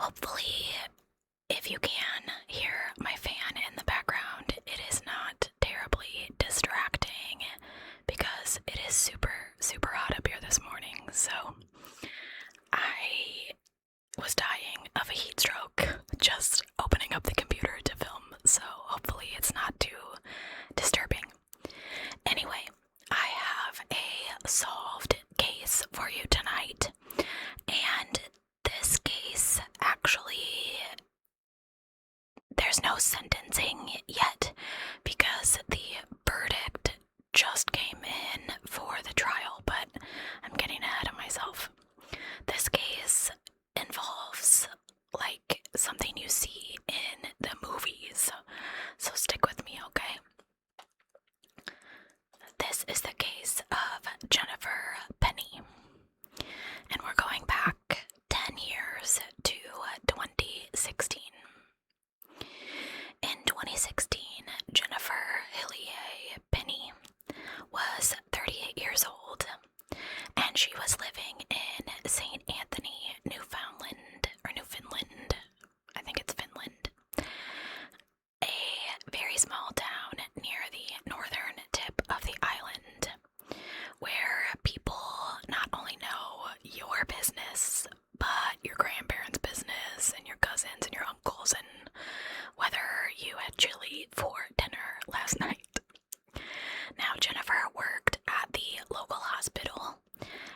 Hopefully, if you can hear my fan in the background, it is not terribly distracting because it is super, super hot up here this morning. So I was dying of a heat stroke just opening up the computer to film. So hopefully it's not too disturbing. Anyway, I have a solved case for you tonight. And this case, actually, there's no sentencing yet because the verdict just came in for the trial, but I'm getting ahead of myself. This case involves, like, something you see in the movies, so stick with me, okay? This is the case of Jennifer Penney. And we're going back 10 years to 2016. In 2016, Jennifer Haylee Penney was 38 years old, and she was living in St. Anthony, Newfoundland, I think it's Finland, a very small town near the northern tip of the island, where people not only know your business, but your grandparents' business and your cousins and your uncles and whether you had chili for dinner last night. Now, Jennifer worked at the local hospital,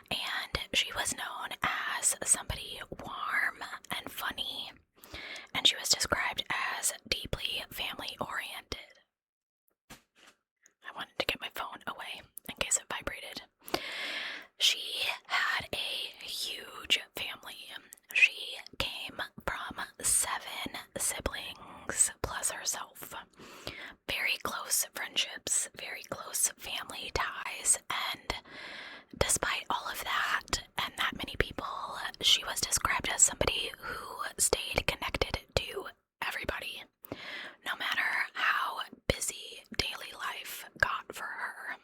and she was known as somebody warm and funny, and she was described as deeply family-oriented. I wanted to get my phone away in case it vibrated. She had a huge family. She came from 7 siblings plus herself. Very close friendships, very close family ties, and despite all of that and that many people, she was described as somebody who stayed connected to everybody, no matter how busy daily life got for her.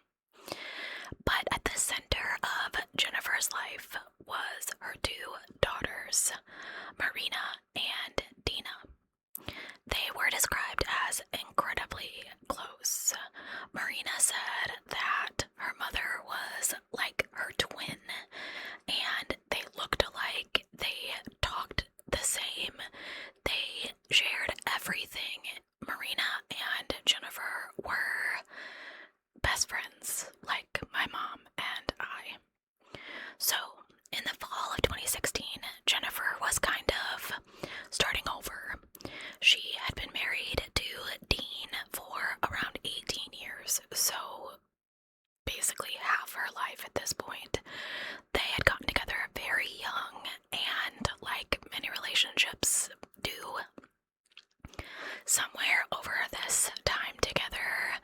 But at the center of Jennifer's life was her 2 daughters, Marina and Dina. They were described as incredibly close. Marina said that her mother was like her twin, and they looked alike, they talked the same, they shared everything. Marina and Jennifer were best friends, like my mom and I. So, in the fall of 2016, Jennifer was kind of starting over. She had been married to Dean for around 18 years, so basically half her life at this point. They had gotten together very young, and like many relationships do, somewhere over this time together,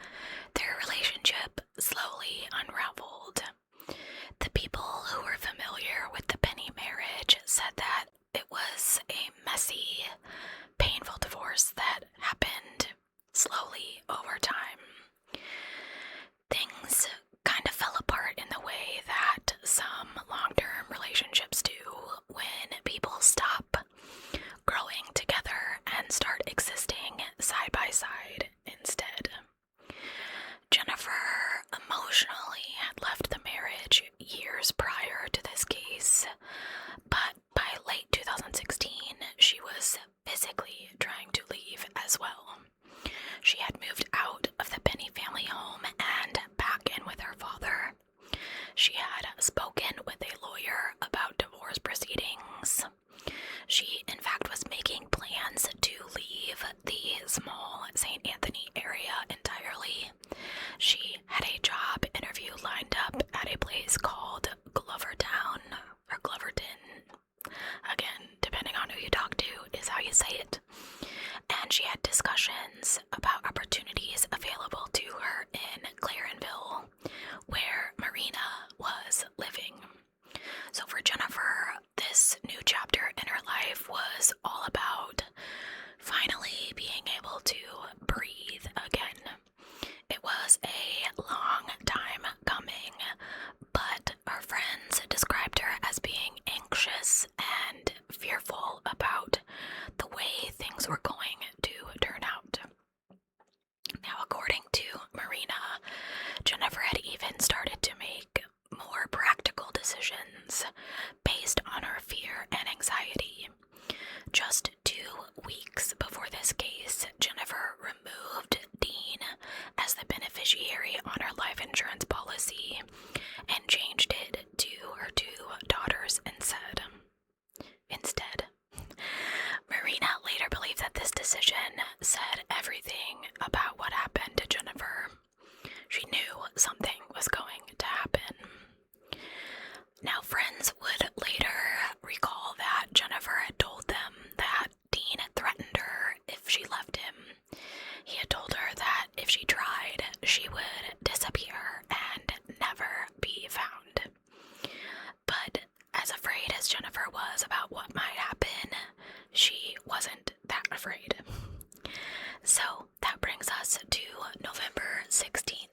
their relationship slowly unraveled. The people who were familiar with the Penney marriage said that it was a messy, painful divorce that happened slowly over time. Things kind of fell apart in the way that some long-term relationships do when people stop growing together and start existing side by side instead. Jennifer emotionally had left the marriage years prior to this case, but by late 2016, she was physically trying to leave as well. She had moved out of the Penney family home and back in with her father. She had spoken with a lawyer about divorce proceedings. She, in fact, was making plans to leave the small St. Anthony area entirely. She had a job interview lined up at a place called Glovertown, or Gloverton. Again, depending on who you talk to is how you say it. And she had discussions about opportunities available to her in Clarenville, where Marina was living. So for Jennifer, this new chapter in her life was all about finally being able to breathe again. It was a long time coming, but her friends described her as being anxious and fearful about decision said everything about what happened to Jennifer. She knew something was going to happen. Now, friends would later recall that Jennifer had told them that Dean had threatened her if she left him. He had told her that if she tried, she would disappear and never be found. But as afraid as Jennifer was about what might happen, she wasn't that afraid. So that brings us to November 16th.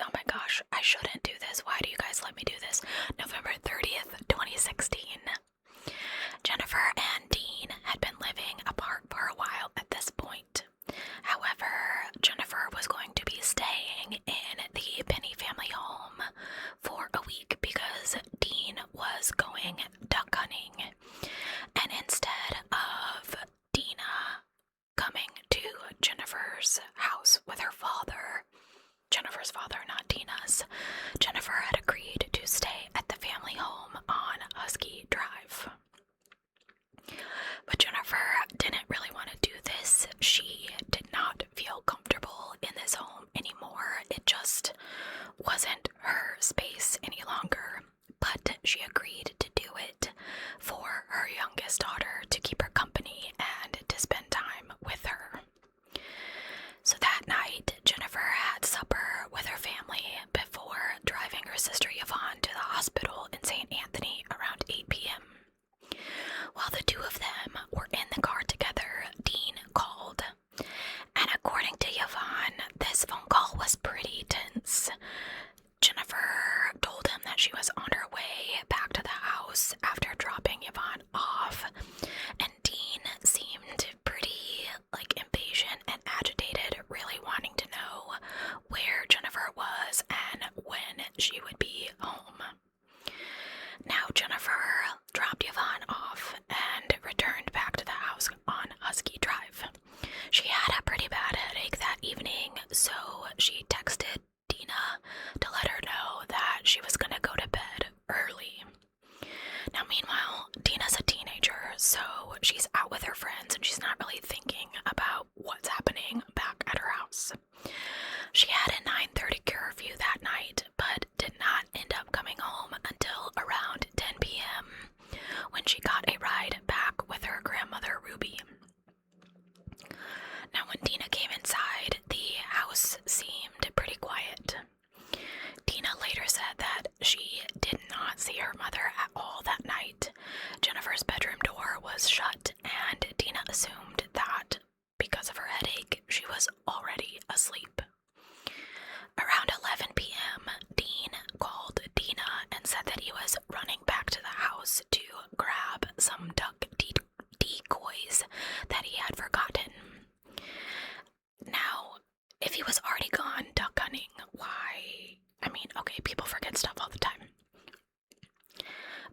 Oh my gosh, I shouldn't do this. Why do you guys let me do this? November 30th, 2016. Jennifer and Dean had been living apart for a while at this point. However, Jennifer was going to be staying in the Penney family home for a week because Dean was going duck hunting. And instead of Dina coming to Jennifer's house with her father, Jennifer's father, not Dina's, Jennifer had agreed to stay at the family home on Husky Drive. But Jennifer didn't really want to do this. She did not feel comfortable in this home anymore. It just wasn't her space any longer. But she agreed to do it for her youngest daughter, to keep her company and to spend time with her. So that night, Jennifer had supper with her family before driving her sister Yvonne to the hospital in St. Anthony around 8 p.m. While the two of them were in the car together, Dean called. And according to Yvonne, this phone call was pretty tense. Jennifer told him that she was on her way back to the house after dropping Yvonne off, and Dean seemed pretty impatient and agitated, really wanting to know where Jennifer was and when she would be home. Now Jennifer dropped Yvonne off and returned back to the house on Husky Drive. She had a pretty bad headache that evening, so she texted Dina to let her know that she was gonna go to bed early. Now meanwhile, Dina's a teenager, so she's out with her friends and she's not really thinking about what's happening back at her house. She had a 9:30 curfew that night, but did not end up coming home until around 10 p.m. when she got a ride back with her grandmother Ruby. Now when Dina came inside, the house seemed pretty quiet. Dina later said that she did not see her mother at all that night. Jennifer's bedroom door was shut, and Dina assumed that because of her headache, she was already asleep. Around 11 p.m., Dean called Dina and said that he was running back to the house to grab some duck decoys that he had forgotten. Now, if he was already gone duck hunting, why? I mean, okay, people forget stuff all the time.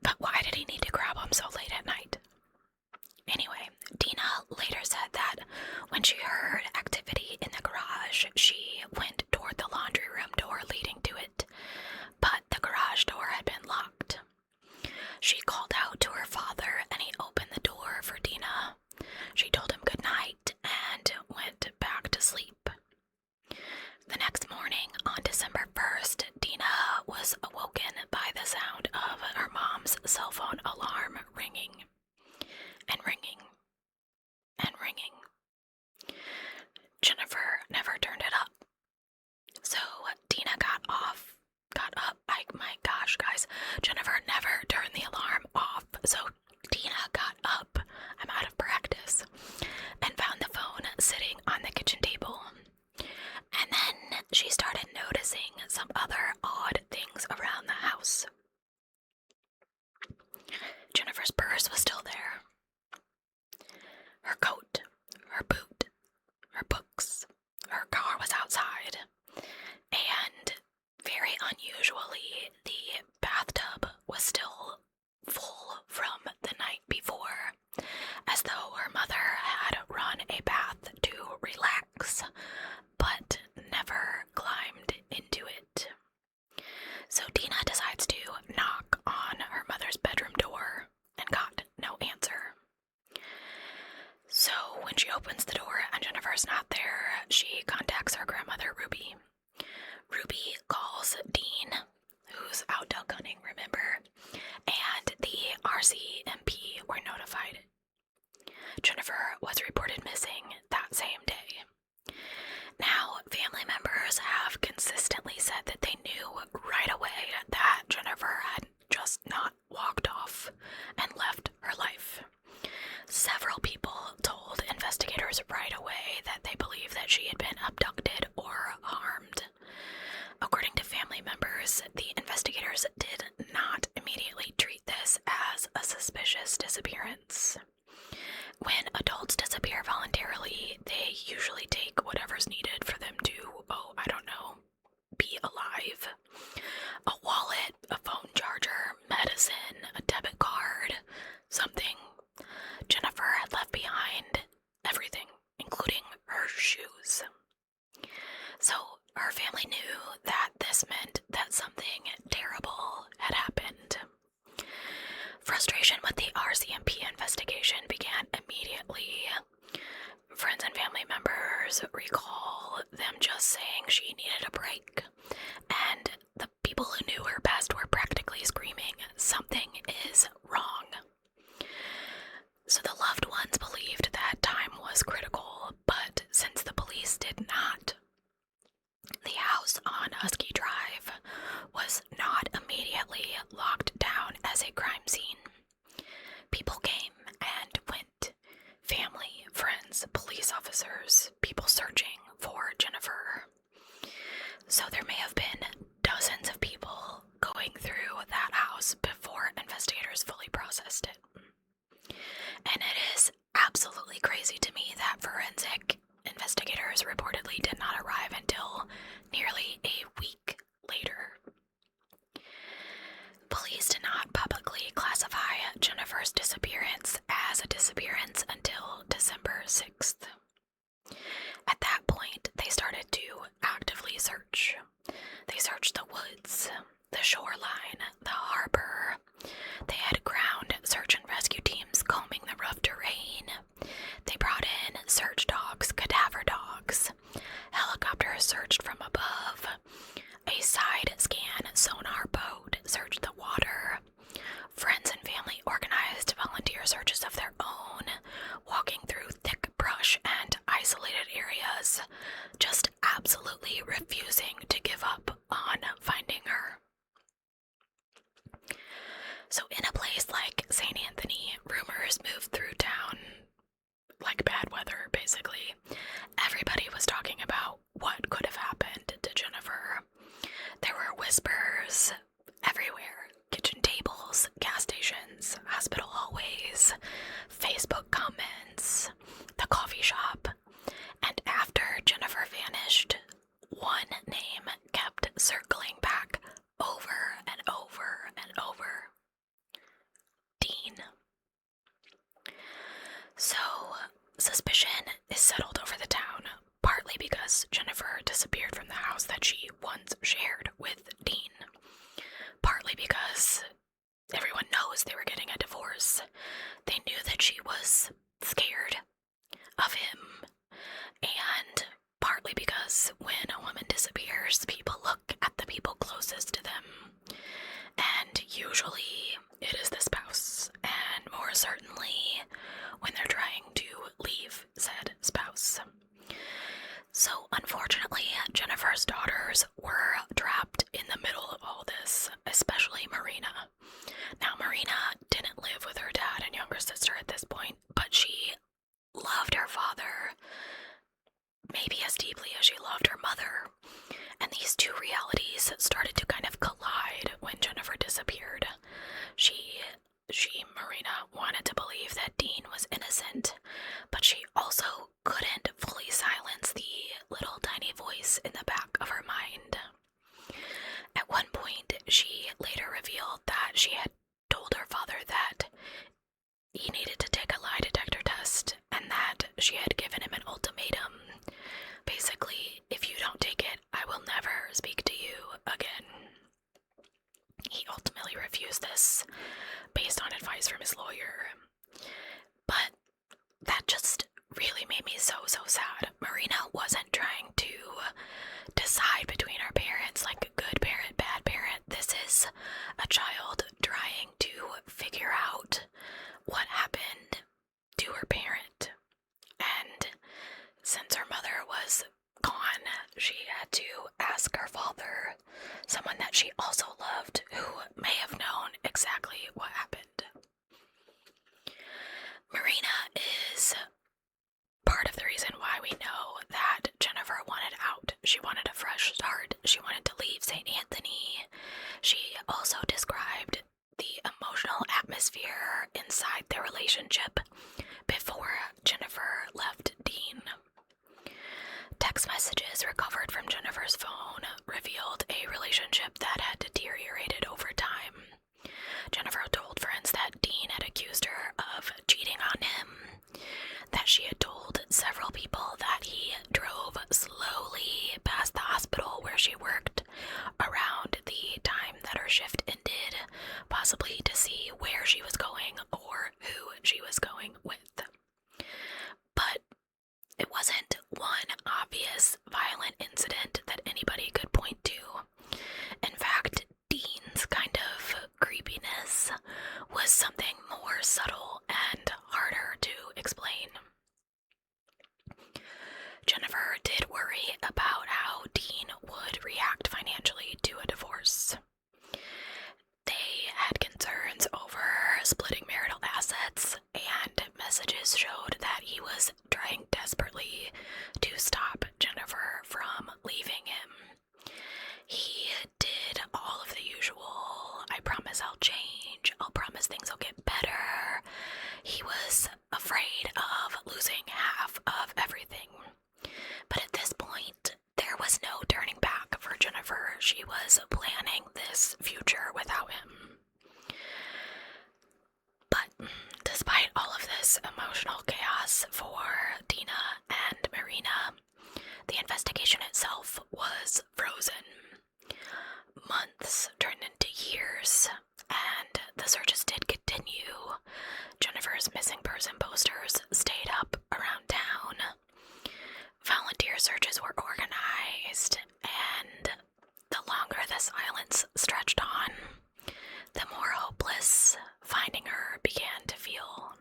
But why did he need to grab them so late at night? Anyway, Dina later said that when she heard activity in the garage, she went toward the laundry room door leading to it, but the garage door had been locked. She called out to her father and he opened the door for Dina. She told him good night and went back to sleep. The next morning, on December 1st, Dina was awoken by the sound of her mom's cell phone alarm ringing and ringing and ringing. Jennifer never turned it up. So Dina got off when she opens the door and Jennifer's not there, she contacts her grandmother, Ruby. Ruby calls Dean, who's out duck hunting, remember? And the RCMP were notified. Jennifer was reported missing that same day. Now, family members have consistently said that they knew right away that Jennifer had just not walked off and left her life. Several people told investigators right away that they believed that she had been abducted or harmed. According to family members, the investigators did not immediately treat this as a suspicious disappearance. When adults disappear voluntarily, they usually take whatever's needed for them to, be alive. A wallet, a phone charger, medicine, a debit card, something. Jennifer had left behind everything, including her shoes. So her family knew that this meant that something terrible had happened. Frustration with the RCMP investigation began immediately. Friends and family members recall them just saying she needed a break, and the people who knew her best were practically screaming, "Something is wrong." So the loved ones believed that time was critical, but since the police did not, the house on Husky Drive was not immediately locked down as a crime scene. People came and went. Family, friends, police officers, people searching for Jennifer. So there may have been dozens of people going through that house before investigators fully processed it. And it is absolutely crazy to me that forensic investigators reportedly did not arrive until nearly a week later. Police did not publicly classify Jennifer's disappearance as a disappearance until December 6th. At that point, they started to actively search. They searched the woods, the shoreline, the harbor. They had ground search and rescue teams combing the rough terrain. They brought in search dogs, cadaver dogs. Helicopters searched from above. A side scan sonar boat searched the water. Friends and family organized volunteer searches of their own, walking through thick brush and isolated areas, just absolutely refusing to give up on finding her. So in a place like St. Anthony, rumors moved through town like bad weather, basically. Everybody was talking about what could have happened to Jennifer. There were whispers everywhere. Kitchen tables, gas stations, hospital hallways, Facebook comments, the coffee shop. And after Jennifer vanished, one name kept circling back over and over and over. Dean. So, suspicion is settled over the town, partly because Jennifer disappeared from the house that she once shared with Dean, partly because everyone knows they were getting a divorce. They knew that she was scared of him, and partly because when a woman disappears, people look at the people closest to them, and usually it is the spouse, and more certainly when they're trying to leave said spouse. So unfortunately, Jennifer's daughters were trapped in the middle of all this, especially Marina. Now, Marina didn't live with her dad and younger sister at this point, but she loved her father maybe as deeply as she loved her mother. And these two realities started to kind of collide when Jennifer disappeared. Marina, wanted to believe that Dean was innocent, child trying to figure out what happened to her parent. And since her mother was gone, she had to ask her father, someone that she also loved, who may have known exactly what happened. Marina is part of the reason why we know that Jennifer wanted out. She wanted a fresh start. She wanted to leave St. Anthony. She also described the emotional atmosphere inside their relationship before Jennifer left Dean. Text messages recovered from Jennifer's phone revealed a relationship that had deteriorated over time. Jennifer told friends that Dean had accused her of cheating on him, that she had told several people that he drove slowly past the hospital where she worked around the time that her shift ended, possibly to see where she was going or who she was going with. But it wasn't one obvious violent incident that anybody could point to. In fact, Dean's kind of creepiness was something more subtle and harder to explain. Jennifer did worry about how Dean would react financially to a divorce. They had concerns over splitting marital assets, and messages showed that he was trying desperately to stop Jennifer from leaving him. He did all of the usual, I promise I'll change, I'll promise things will get better. He was afraid of losing half of everything. But at this point, there was no turning back for Jennifer. She was planning this future without him. But despite all of this emotional chaos for Dina and Marina, the investigation itself was frozen. Months turned into years, and the searches did continue. Jennifer's missing person posters stayed up around town. Volunteer searches were organized, and the longer the silence stretched on, the more hopeless finding her began to feel.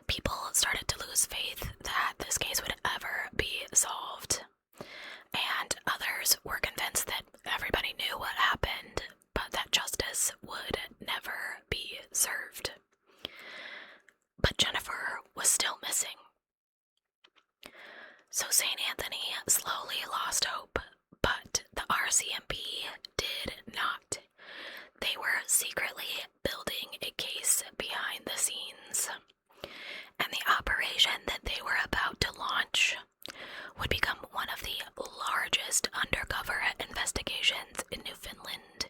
People started to lose faith that this case would ever be solved, and others were convinced that everybody knew what happened, but that justice would never be served. But Jennifer was still missing. So St. Anthony slowly lost hope, but the RCMP did not. They were secretly building a case behind the scenes, and the operation that they were about to launch would become one of the largest undercover investigations in Newfoundland.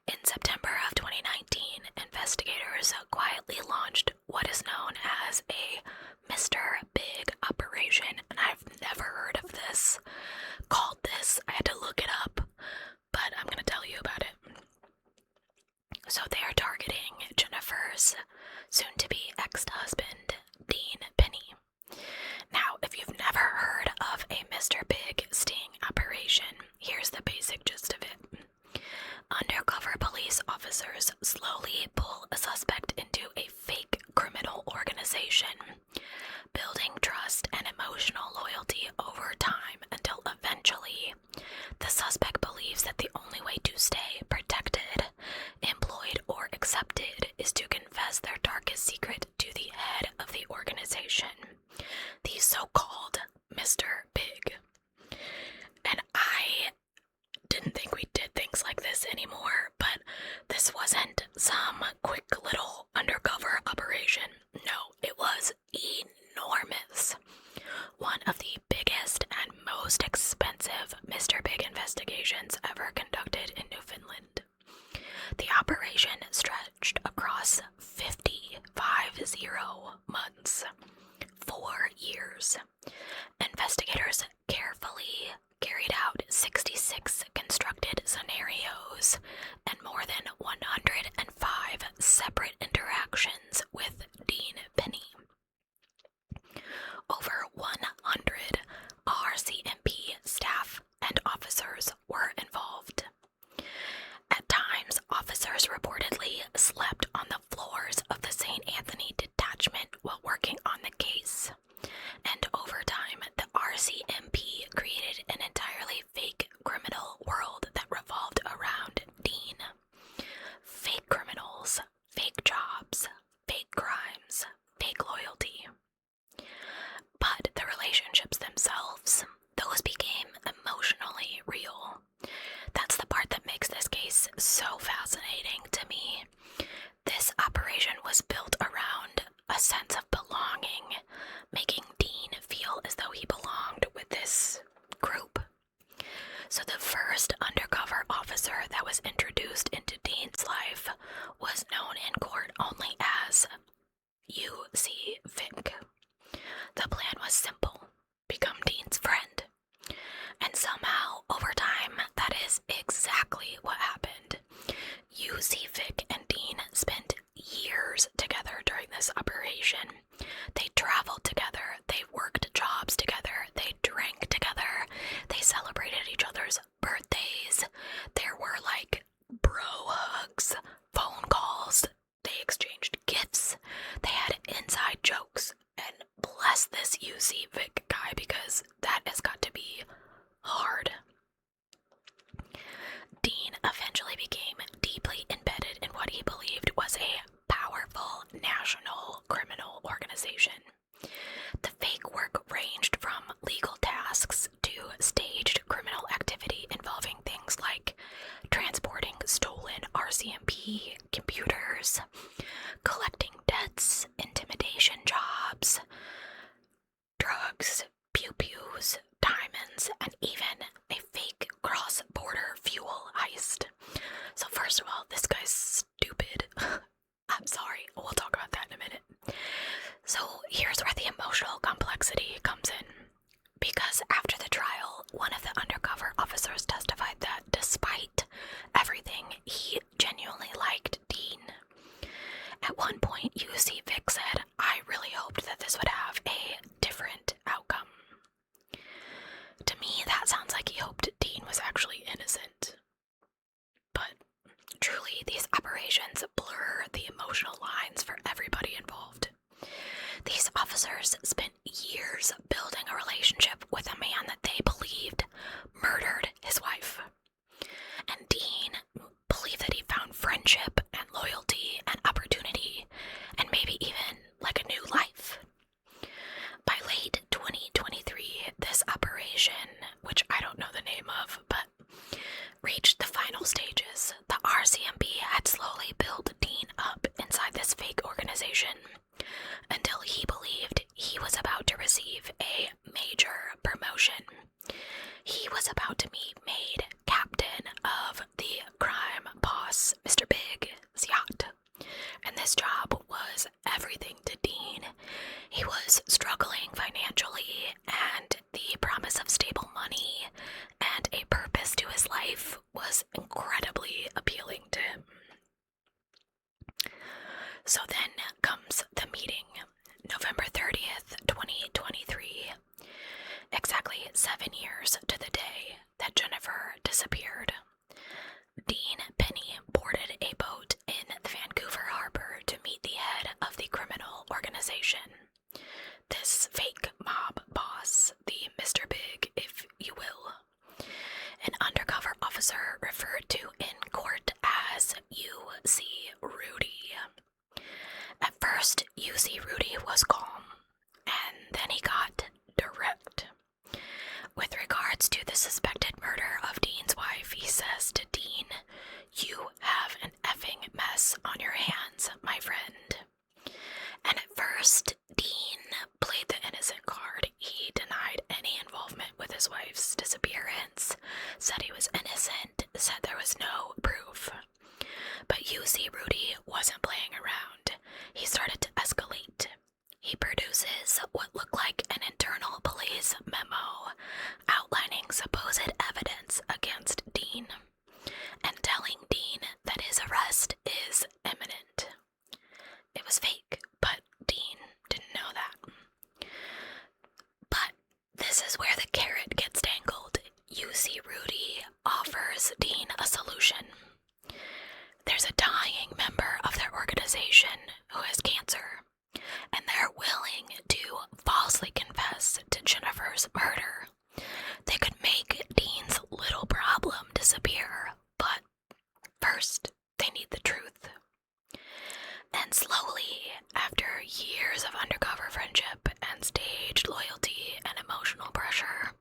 In September of 2019, investigators quietly launched what is known as a Mr. Big operation, and I've never heard of this, called this. I had to look it up, but I'm going to tell you about it. So they are targeting Jennifer's soon-to-be ex-husband, Dean Penney. Now, if you've never heard of a Mr. Big sting operation, here's the basic gist of it. Undercover police officers slowly pull a suspect into a fake criminal organization, building trust and emotional loyalty over time until eventually the suspect believes that the only way to stay protected, employed, or accepted is to confess their darkest secret to the head of the organization, the so-called Mr. Big. And I didn't think we did things like this anymore, but this wasn't some quick little undercover operation. No, it was enormous. One of the biggest and most expensive Mr. Big investigations ever conducted in Newfoundland. The operation stretched across 50 months, 4 years. Investigators carefully carried out 66 constructed scenarios and more than 105 separate interactions with Dean Penney. Over 100 RCMP staff and officers were involved. At times, sense of belonging, making Dean feel as though he belonged with this group. So the first undercover officer that was introduced into Dean's life was known in court only as U.C. Vic. The plan was simple: become Dean's friend. And somehow, over time, that is exactly what happened. U.C. Vic and Dean spent years together during this operation. They traveled together, they worked jobs together, they drank together, they celebrated each other's birthdays. There were like bro hugs, phone calls, they exchanged gifts, they had inside jokes. And bless this UC Vic guy, because that has got to be hard. Dean eventually became deeply embedded in what he believed was a powerful national criminal organization. The fake work ranged from legal tasks to staged criminal activity involving things like transporting stolen RCMP computers, collecting debts, intimidation jobs, drugs, pew-pews, diamonds, and even a fake cross-border fuel heist. So first of all, this guy's stupid. I'm sorry, we'll talk about that in a minute. So here's where the emotional complexity comes in. Because after the trial, one of the undercover officers testified that despite everything, he genuinely liked Dean. At one point, UC Vic said, "I really hoped that this would have a different outcome." To me, that sounds like he hoped Dean was actually innocent. But truly, these operations blur the emotional lines for everybody involved. These officers spent years building a relationship with a man that they believed murdered his wife. And Dean believed that he found friendship and loyalty and opportunity and maybe even like a new life. By late 2023, this operation, which I don't know the name of, but reached the final stages. The RCMP had slowly built Dean up inside this fake organization until he believed he was about to receive a major promotion. He was about to be made captain of the crime boss, Mr. Big's yacht. And this job was everything to Dean. He was struggling financially, and the promise of stable money and a purpose to his life was incredibly appealing to him. So then comes the meeting, November 30th, 2023, exactly 7 years to the day that Jennifer disappeared. Dean Penney boarded a boat in the Vancouver harbor to meet the head of the criminal organization. This fake mob boss, the Mr. Big, if you will. An undercover officer referred to in court as U.C. Rudy. At first, U.C. Rudy was calm, and then he got direct. With regards to the suspected murder of Dean's wife, he says to Dean, "You have an effing mess on your hands, my friend." And at first, Dean played the innocent card. He denied any involvement with his wife's disappearance, said he was innocent, said there was no proof. But U.C. Rudy wasn't playing around. He started to escalate. He produces what looked like an internal police memo outlining supposed evidence against Dean and telling Dean that his arrest is imminent. It was fake, but Dean didn't know that. But this is where the carrot gets dangled. UC Rudy offers Dean a solution. There's a dying member of their organization who has cancer, and they're willing to falsely confess to Jennifer's murder. They could make Dean's little problem disappear, but first, they need the truth. And slowly, after years of undercover friendship and staged loyalty and emotional pressure,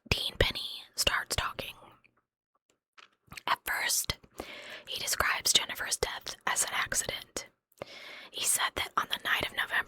Dean Penney starts talking. At first, he describes Jennifer's death as an accident. He said that on the night of November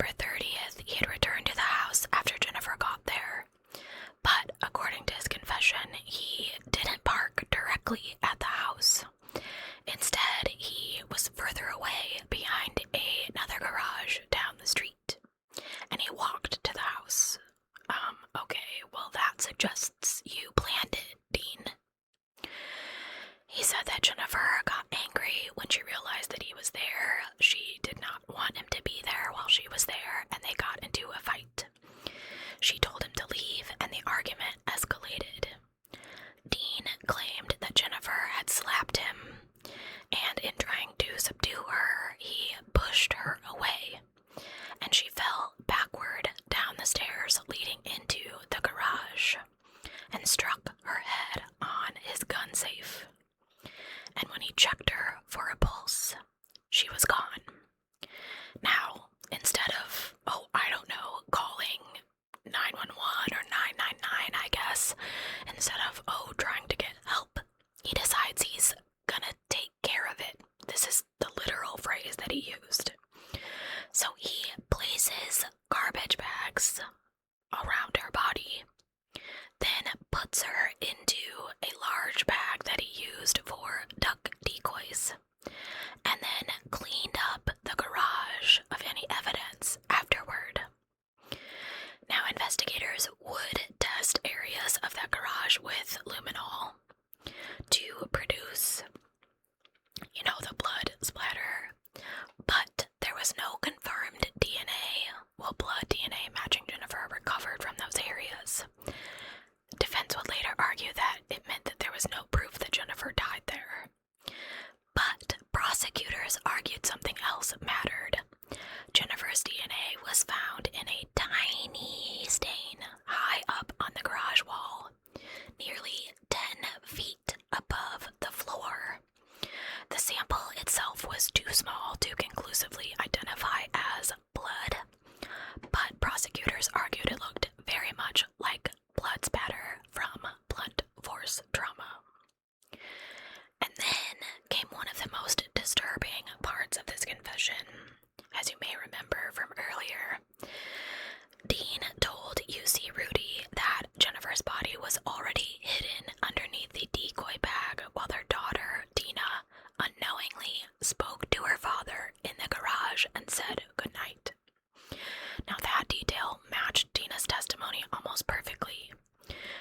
testimony almost perfectly.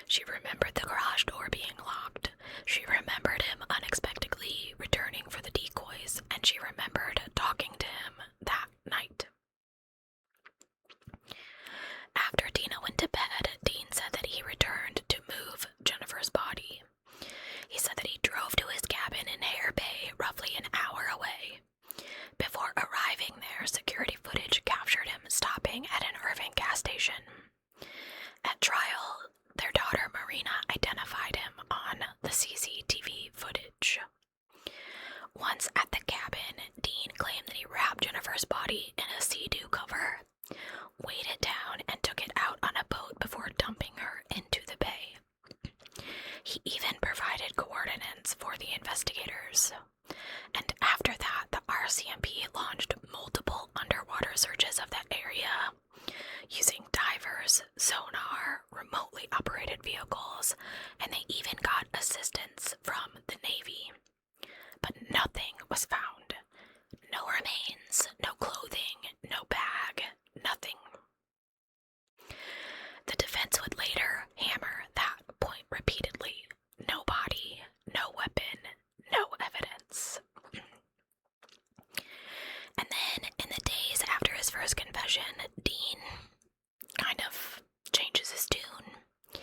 She remembered the garage door being locked. She remembered him unexpectedly returning for the decoys, and she remembered talking to him that night. After Dina went to bed, Dean said that he returned to move Jennifer's body. He said that he drove to his cabin in Hare Bay, roughly an hour away. Before arriving there, security footage captured him stopping at an Irving gas station. At trial, their daughter Marina identified him on the CCTV footage. Once at the cabin, Dean claimed that he wrapped Jennifer's body in a Sea-Doo cover, weighed it down, and took it out on a boat before dumping her into the bay. He even provided coordinates for the investigators. And after that, the RCMP launched multiple underwater searches of that area, using divers, sonar, remotely operated vehicles, and they even got assistance from the Navy. But nothing was found. No remains, no clothing, no bag, nothing. The defense would later hammer that point repeatedly. No body, no weapon, no evidence. And then, in the days after his first confession, Dean kind of changes his tune.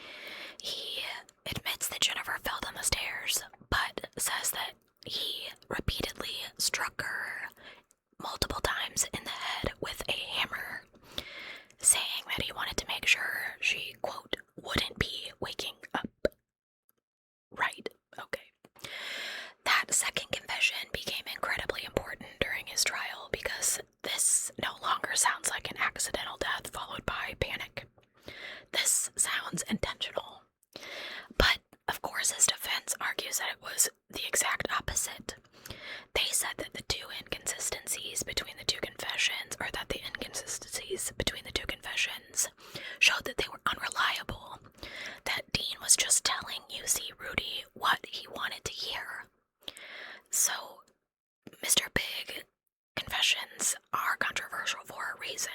He admits that Jennifer fell down the stairs, but says that he repeatedly struck her multiple times in the head with a hammer, saying that he wanted to make sure she, quote, wouldn't be waking up. Right, okay. That second confession became incredibly important during his trial because this no longer sounds like an accidental death followed by panic. This sounds intentional. But, of course, his defense argues that it was the exact opposite. They said that the inconsistencies between the two confessions showed that they were unreliable, that Dean was just telling UC Rudy what he wanted to hear. So, Mr. Big confessions are controversial for a reason,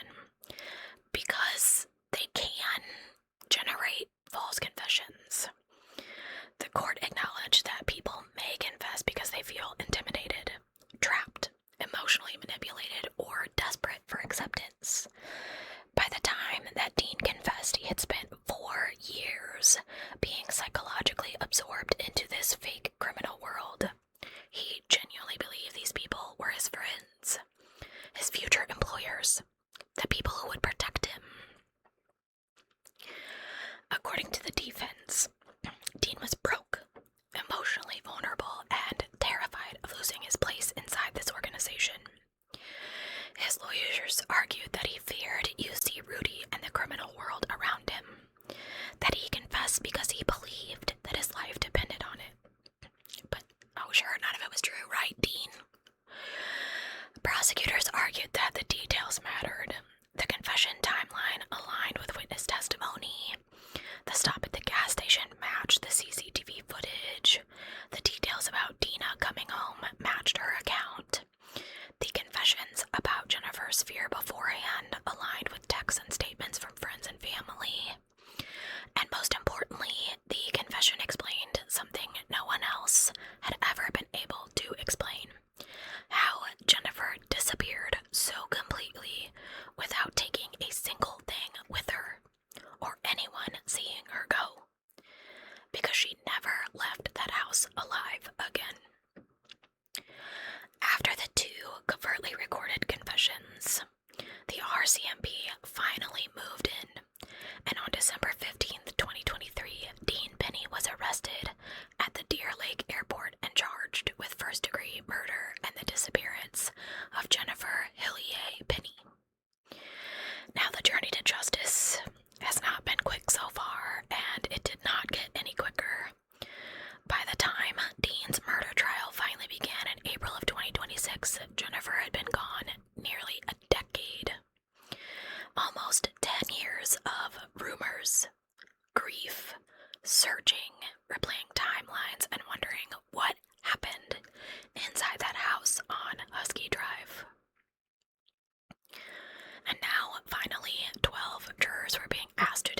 because they can generate false confessions. The court acknowledged that people may confess because they feel intimidated, trapped, emotionally manipulated, or desperate for acceptance. By the time that Dean confessed, he had spent 4 years being psychologically absorbed into this fake criminal world. He genuinely believed these people were his friends, his future employers, the people who would protect him. According to the defense, Dean was broke, emotionally vulnerable, and terrified of losing his place inside this organization. His lawyers argued that he feared UC Rudy and the criminal world around him, that he confessed because he believed that his life depended on it. But, oh sure, none of it was true, right, Dean? Prosecutors argued that the details mattered. The confession timeline aligned with witness testimony. The stop at the gas station matched the CCTV footage. The details about Dina coming home matched her account. The confessions about Jennifer's fear beforehand aligned with texts and statements from friends and family. And most importantly, the confession explained something no one else had ever been able to explain. How Jennifer disappeared so completely without taking a single thing with her, or anyone seeing her go. Because she never left that house alive again. After the 2 covertly recorded confessions, the RCMP finally moved in, and on December 15th, 2023, Dean Penney was arrested at the Deer Lake Airport and charged with first-degree murder and the disappearance of Jennifer Hillier Penney. Now, the journey to justice has not been quick so far, and it did not get any quicker. By the time Dean's murder trial finally began in April of 2026, Jennifer had been gone nearly a decade. Almost 10 years of rumors, grief, searching, replaying timelines, and wondering what happened inside that house on Husky Drive. And now, finally, 12 jurors were being asked to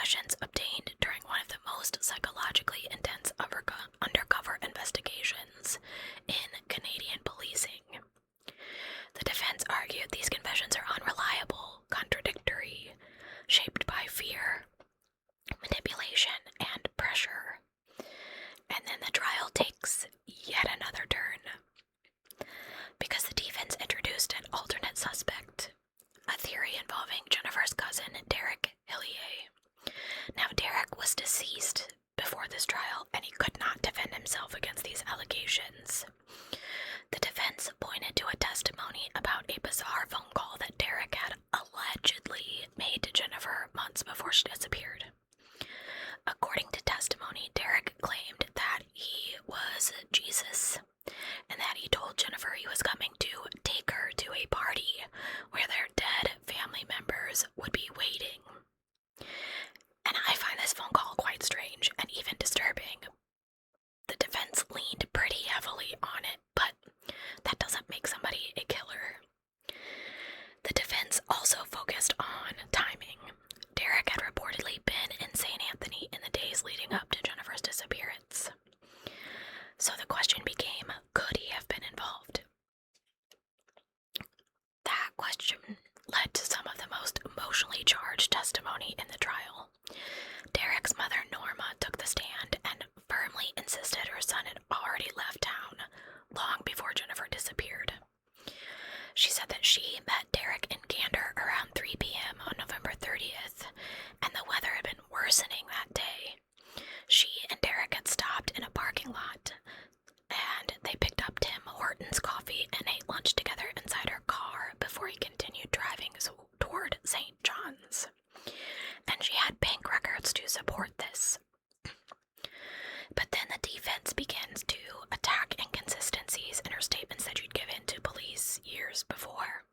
confessions obtained during one of the most psychologically intense undercover investigations in Canadian policing. The defense argued these confessions are unreliable, contradictory, shaped by fear, manipulation, and pressure. And then the trial takes yet another turn, because the defense introduced an alternate suspect, a theory involving Jennifer's cousin, Derek Hillier. Now, Derek was deceased before this trial, and he could not defend himself against these allegations. The defense pointed to a testimony about a bizarre phone call that Derek had allegedly made to Jennifer months before she disappeared. According to testimony, Derek claimed that he was Jesus, and that he told Jennifer he was coming to take her to a party where their dead family members would be waiting. And I find this phone call quite strange and even disturbing. The defense leaned pretty heavily on it, but that doesn't make somebody a killer. The defense also focused on timing. Derek had reportedly been in St. Anthony in the days leading up to Jennifer's disappearance. So the question became, could he have been involved? That question led to some of the most emotionally charged testimony in the trial. Derek's mother, Norma, took the stand and firmly insisted her son had already left town long before Jennifer disappeared. She said that she met Derek in Gander around 3 p.m. on November 30th, and the weather had been worsening that day. She and Derek had stopped in a parking lot, and they picked up Tim Horton's coffee and ate lunch together inside her car before he continued driving toward St. John's. And she had bank records to support this. But then the defense begins to attack inconsistencies in her statements that she'd given to police years before.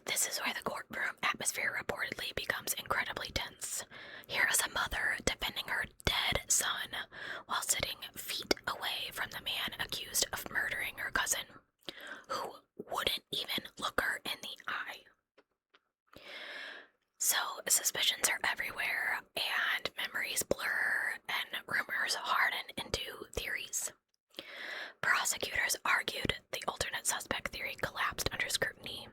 This is where the courtroom atmosphere reportedly becomes incredibly tense. Here is a mother defending her dead son while sitting feet away from the man accused of murdering her cousin, who wouldn't even look her in the eye. So suspicions are everywhere, and memories blur, and rumors harden into theories. Prosecutors argued the alternate suspect theory collapsed under scrutiny.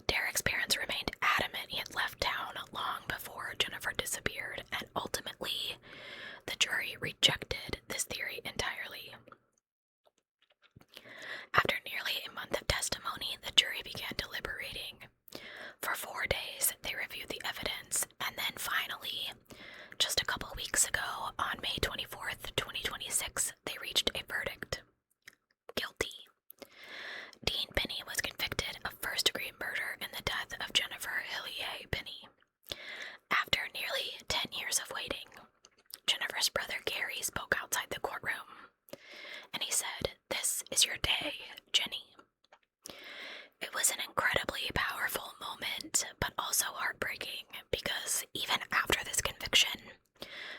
Derek's parents remained adamant he had left town long before Jennifer disappeared, and ultimately, the jury rejected this theory entirely. After nearly a month of testimony, the jury began deliberating. For 4 days, they reviewed the evidence, and then finally, just a couple weeks ago, on May 24th, 2026, they reached a verdict. Guilty. Dean Penney was convicted of first-degree murder in the death of Jennifer Hillier Penney. After nearly 10 years of waiting, Jennifer's brother Gary spoke outside the courtroom, and he said, "This is your day, Jenny." It was an incredibly powerful moment, but also heartbreaking, because even after this conviction,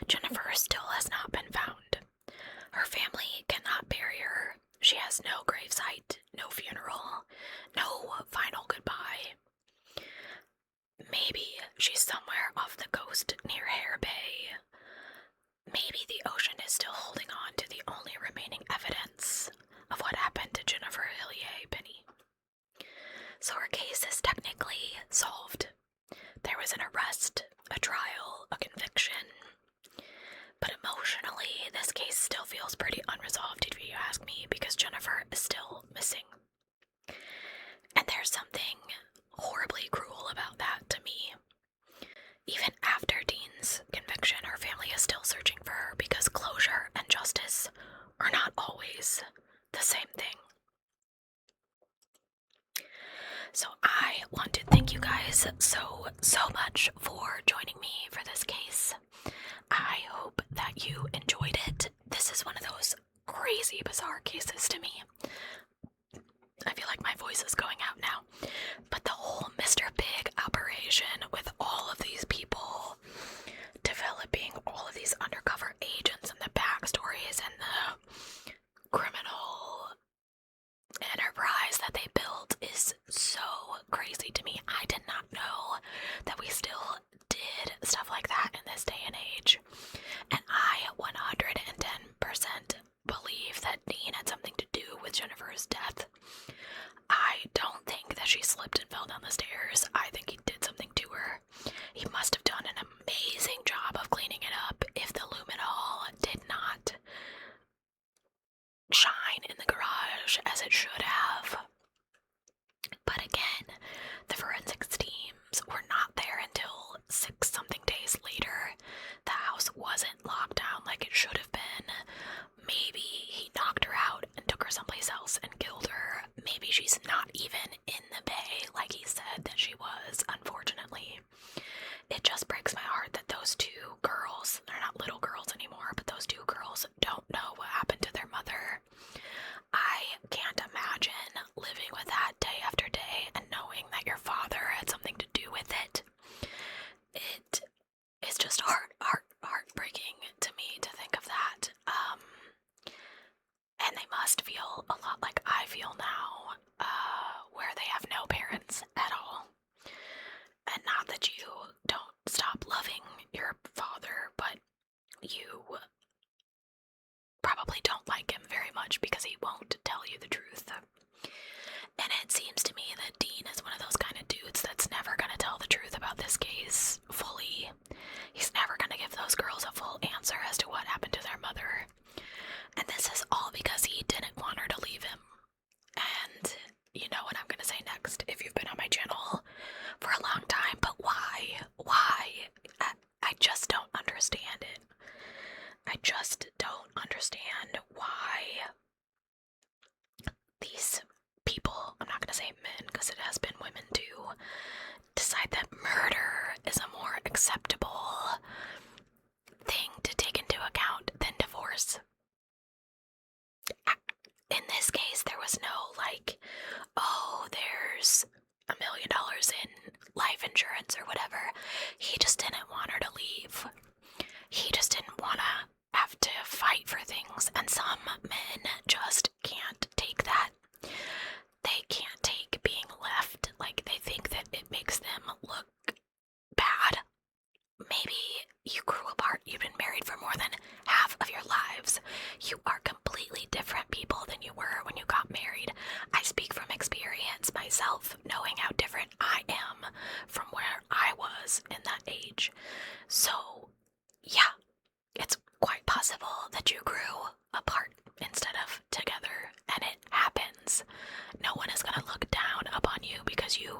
Jennifer still has not been found. Her family cannot bury her. She has no gravesite, no funeral, no final goodbye. Maybe she's somewhere off the coast near Hare Bay. Maybe the ocean is still holding on to the only remaining evidence of what happened to Jennifer Hillier Penney. So her case is technically solved. There was an arrest, a trial, a conviction. But emotionally, this case still feels pretty unresolved, if you ask me, because Jennifer is still missing. And there's something horribly cruel about that to me. Even after Dean's conviction, her family is still searching for her because closure and justice are not always the same thing. So I want to thank you guys so much for joining me for this case. I hope that you enjoyed it. This is one of those crazy, bizarre cases to me. I feel like my voice is going out now. But the whole Mr. Big operation with all of these people developing all of these undercover agents and the backstories and the criminal enterprise that they built is so crazy to me. I did not know that we still did stuff like that in understand it. I just don't understand why these people, I'm not going to say men because it has been women too, decide that murder is a more acceptable thing to take into account than divorce. In this case, there was no like, oh, there's $1 million in life insurance or whatever. He just didn't want her to leave. He just didn't want to have to fight for things, and some men just can't take that. They can't take being left. Like, they think that it makes them look bad. Maybe you grew apart, you've been married for more than half of your lives. You are completely different people than you were when you got married. I speak from experience myself, knowing how different I am from where I was in that age. So, yeah, it's quite possible that you grew apart instead of together, and it happens. No one is going to look down upon you because you